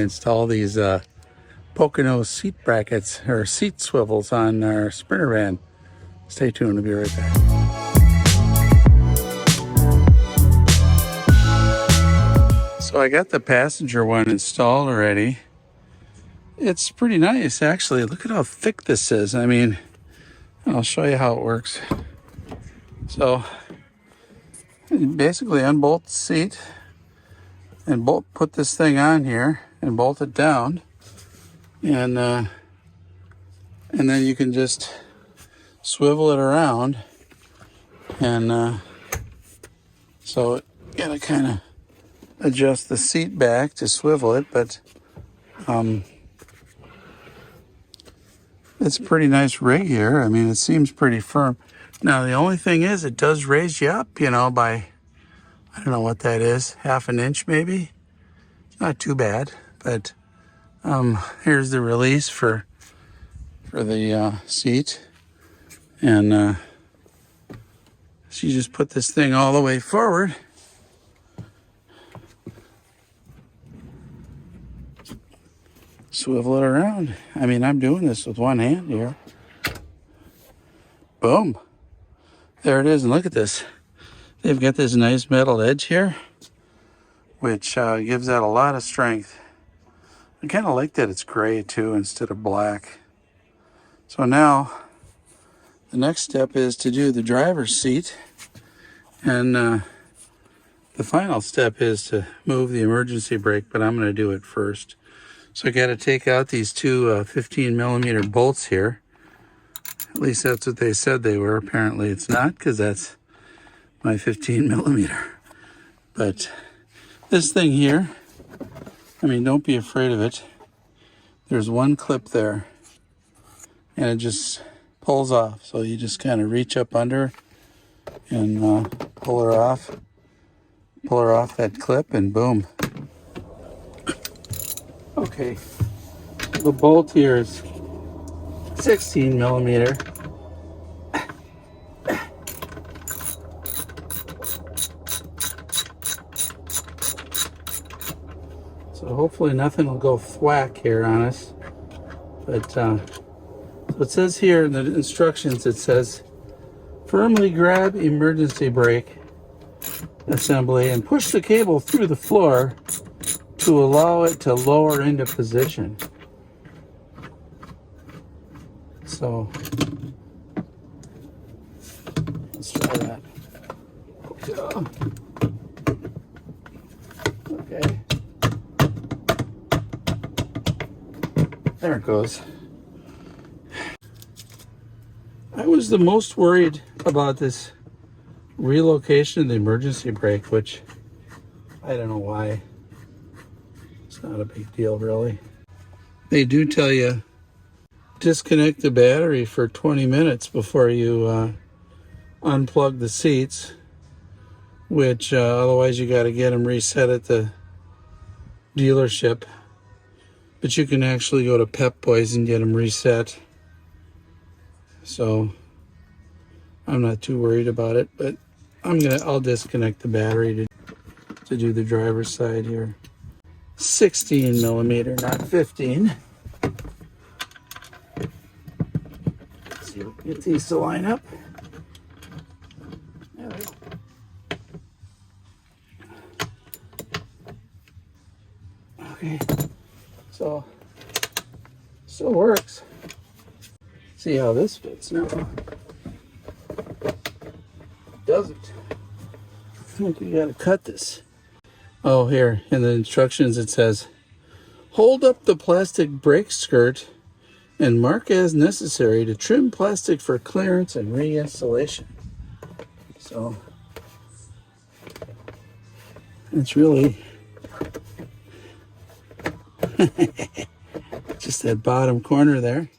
install these Pocono seat brackets or seat swivels on our Sprinter van. Stay tuned, we'll be right back. So I got the passenger one installed already. It's pretty nice actually. Look at how thick this is. I mean, I'll show you how it works. So you basically unbolt the seat and put this thing on here and bolt it down, and then you can just swivel it around, and so you gotta kind of adjust the seat back to swivel it, but it's a pretty nice rig here. I mean, it seems pretty firm. Now, the only thing is it does raise you up, you know, by, I don't know what that is, half an inch maybe. Not too bad, but here's the release for the seat. And so you just put this thing all the way forward. Swivel it around. I mean, I'm doing this with one hand here. Boom. There it is, and look at this. They've got this nice metal edge here, which gives that a lot of strength. I kind of like that it's gray too instead of black. So now the next step is to do the driver's seat, and the final step is to move the emergency brake, but I'm going to do it first. So I got to take out these two 15 millimeter bolts here. At least that's what they said they were. Apparently it's not, because that's my 15 millimeter. But this thing here, I mean, don't be afraid of it. There's one clip there, and it just pulls off. So you just kind of reach up under and pull her off that clip, and boom. Okay, the bolt here is 16 millimeter. So hopefully nothing will go thwack here on us. But so it says here in the instructions, it says firmly grab emergency brake assembly and push the cable through the floor to allow it to lower into position. So let's try that. Okay. There it goes. I was the most worried about this relocation of the emergency brake, which I don't know why. It's not a big deal, really. They do tell you disconnect the battery for 20 minutes before you unplug the seats, which otherwise you got to get them reset at the dealership. But you can actually go to Pep Boys and get them reset. So I'm not too worried about it, but I'll disconnect the battery to do the driver's side here. 16 millimeter, not 15. Let's see if we can get these to line up. There we go. Okay, so still works. See how this fits now. Doesn't. I think we gotta cut this. Oh, here in the instructions it says, hold up the plastic brake skirt and mark as necessary to trim plastic for clearance and reinstallation. So it's really just that bottom corner there.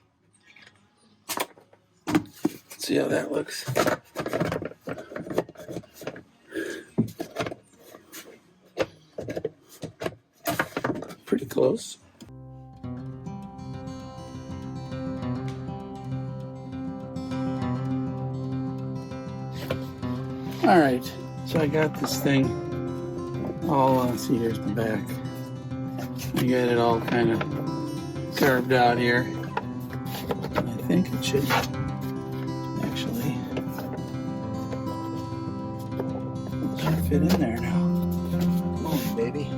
Let's see how that looks. Pretty close. All right, so I got this thing all, see, here's the back. I got it all kind of carved out here. And I think it should actually fit in there now. Come on, baby.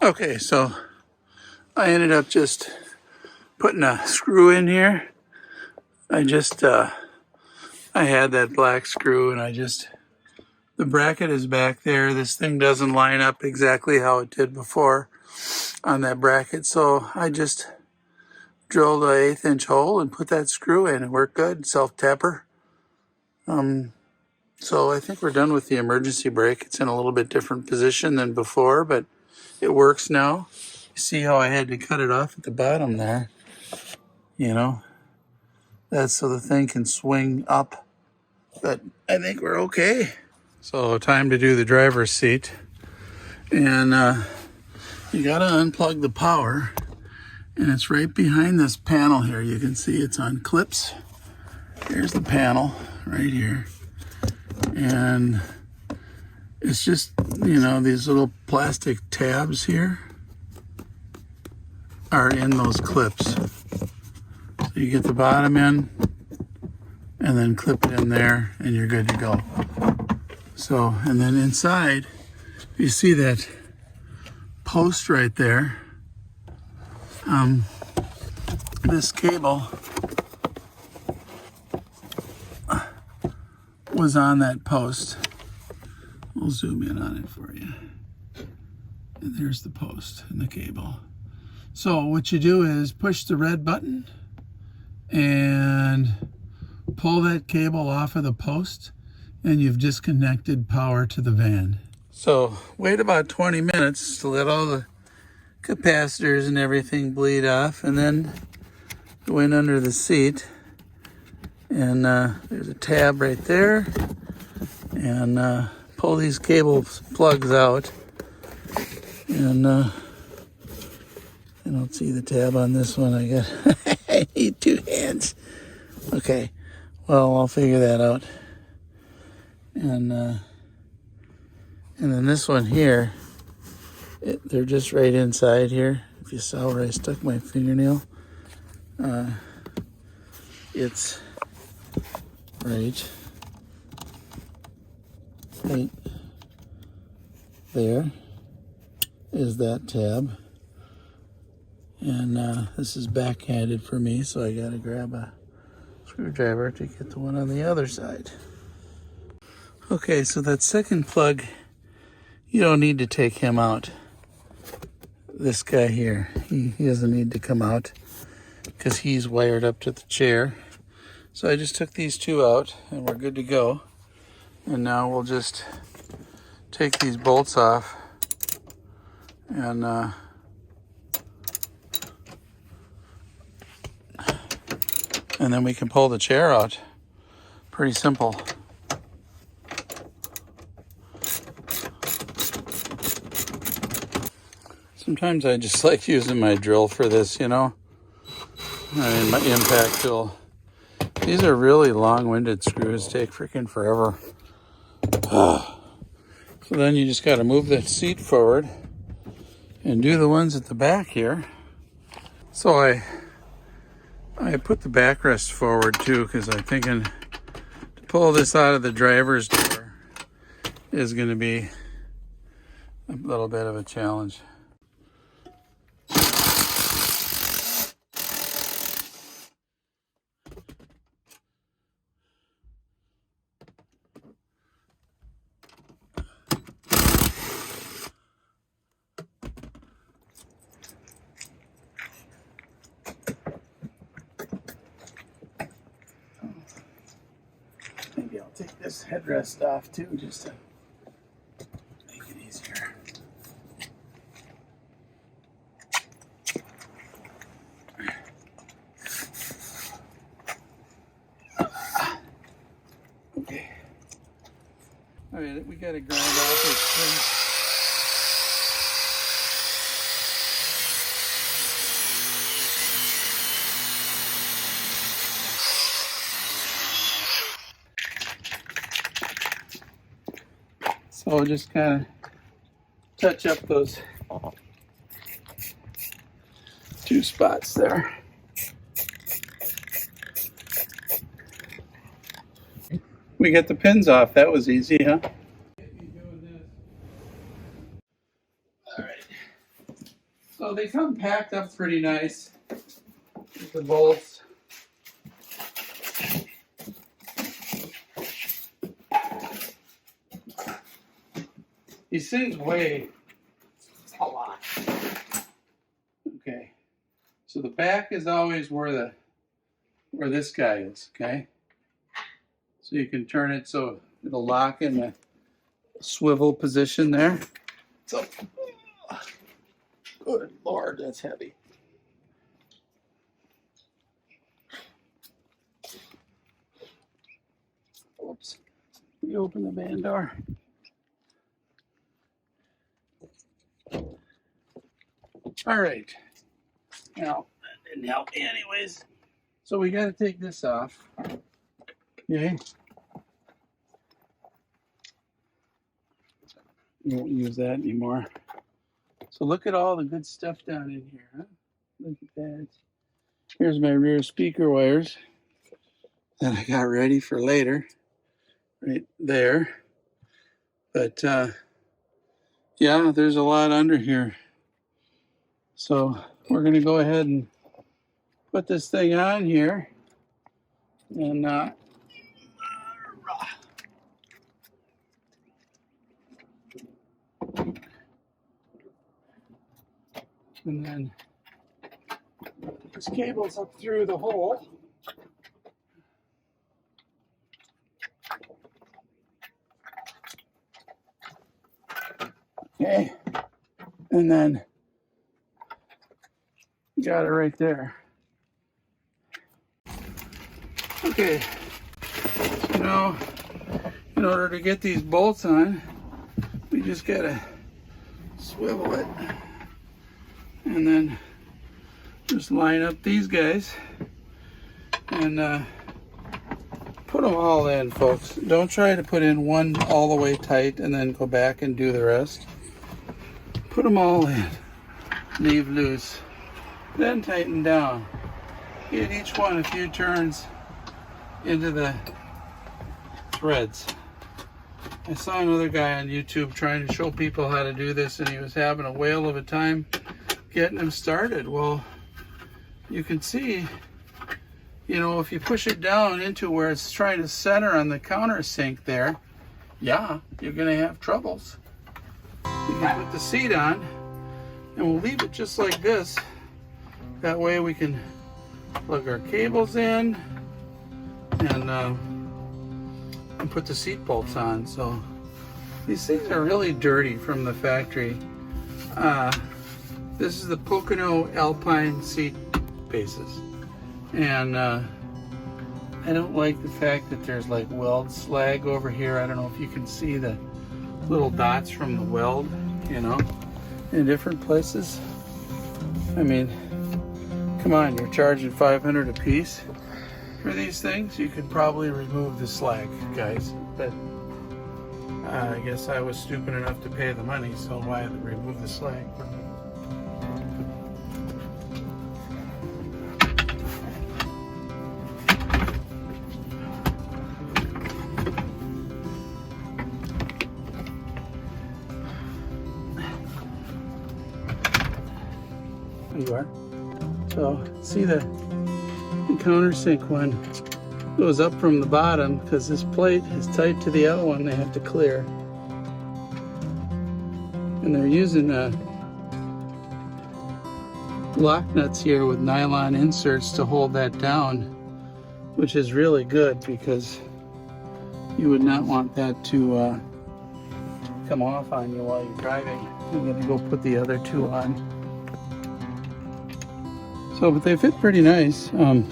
Okay, so I ended up just putting a screw in here. I had that black screw and the bracket is back there. This thing doesn't line up exactly how it did before on that bracket. So I just drilled an 1/8 inch hole and put that screw in. It worked good, self-tapper. So I think we're done with the emergency brake. It's in a little bit different position than before, but it works now. You see how I had to cut it off at the bottom there? You know, that's so the thing can swing up. But I think we're okay. So time to do the driver's seat. And you gotta unplug the power. And it's right behind this panel here. You can see it's on clips. Here's the panel right here. And it's just, you know, these little plastic tabs here are in those clips. So you get the bottom in and then clip it in there and you're good to go. So, and then inside, you see that post right there. This cable was on that post. We'll zoom in on it for you. And there's the post and the cable. So what you do is push the red button and pull that cable off of the post and you've disconnected power to the van. So wait about 20 minutes to let all the capacitors and everything bleed off, and then go in under the seat. And there's a tab right there. And pull these cable plugs out. And I don't see the tab on this one. I need 2 hands. Okay, well, I'll figure that out. And then this one here, they're just right inside here. If you saw where I stuck my fingernail, it's right there is that tab. And this is backhanded for me, so I gotta grab a screwdriver to get the one on the other side. Okay, so that second plug, you don't need to take him out. This guy here, he doesn't need to come out because he's wired up to the chair. So I just took these 2 out and we're good to go. And now we'll just take these bolts off and then we can pull the chair out. Pretty simple. Sometimes I just like using my drill for this, you know. I mean, my impact tool. These are really long-winded screws, take freaking forever. So then you just got to move the seat forward and do the ones at the back here. So I put the backrest forward too because I'm thinking to pull this out of the driver's door is going to be a little bit of a challenge. Maybe I'll take this headrest off too, just to make it easier. Okay. All right, we got to grind off this thing. So we'll just kind of touch up those two spots there. We get the pins off. That was easy, huh? All right. So they come packed up pretty nice with the bolts. These things weigh a lot. Okay. So the back is always where this guy is, okay? So you can turn it so it'll lock in the swivel position there. So, good Lord, that's heavy. Oops. We open the van door. All right. Now, that didn't help me anyways. So we got to take this off. Okay. We won't use that anymore. So look at all the good stuff down in here, huh? Look at that. Here's my rear speaker wires that I got ready for later. Right there. But yeah, there's a lot under here. So we're going to go ahead and put this thing on here. And then this cable's up through the hole. Okay. And then got it right there. Okay. So now, in order to get these bolts on, we just gotta swivel it. And then just line up these guys and put them all in, folks. Don't try to put in one all the way tight and then go back and do the rest. Put them all in. Leave loose. Then tighten down. Get each one a few turns into the threads. I saw another guy on YouTube trying to show people how to do this, and he was having a whale of a time getting them started. Well, you can see, you know, if you push it down into where it's trying to center on the countersink there, yeah, you're going to have troubles. You can put the seat on, and we'll leave it just like this. That way we can plug our cables in and put the seat bolts on. So these things are really dirty from the factory. This is the Pocono Alpine seat bases, and I don't like the fact that there's like weld slag over here. I don't know if you can see the little dots from the weld, you know, in different places. I mean, come on, you're charging $500 a piece for these things. You could probably remove the slag, guys, but I guess I was stupid enough to pay the money, so why remove the slag? You are. So see the countersink one goes up from the bottom because this plate is tight to the other one they have to clear. And they're using lock nuts here with nylon inserts to hold that down, which is really good because you would not want that to come off on you while you're driving. I'm going to go put the other two on. So, but they fit pretty nice. I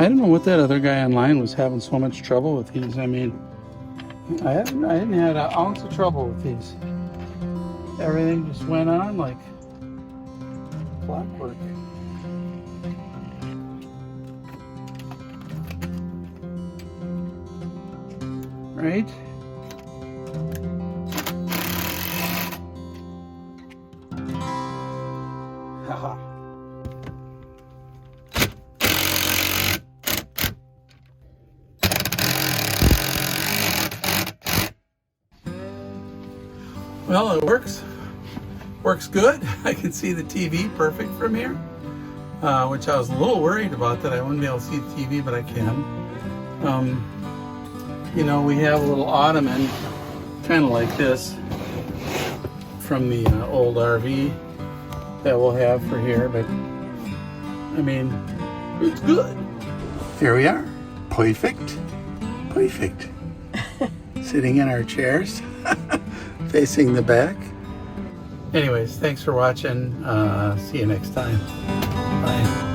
don't know what that other guy online was having so much trouble with these. I mean, I didn't have an ounce of trouble with these. Everything just went on like clockwork. right? Haha. Well, it works. Works good. I can see the TV perfect from here, which I was a little worried about that I wouldn't be able to see the TV, but I can. You know, we have a little ottoman, kind of like this, from the old RV that we'll have for here, but I mean, it's good. Here we are. Perfect. Perfect. Sitting in our chairs, facing the back. Anyways, thanks for watching. See you next time. Bye.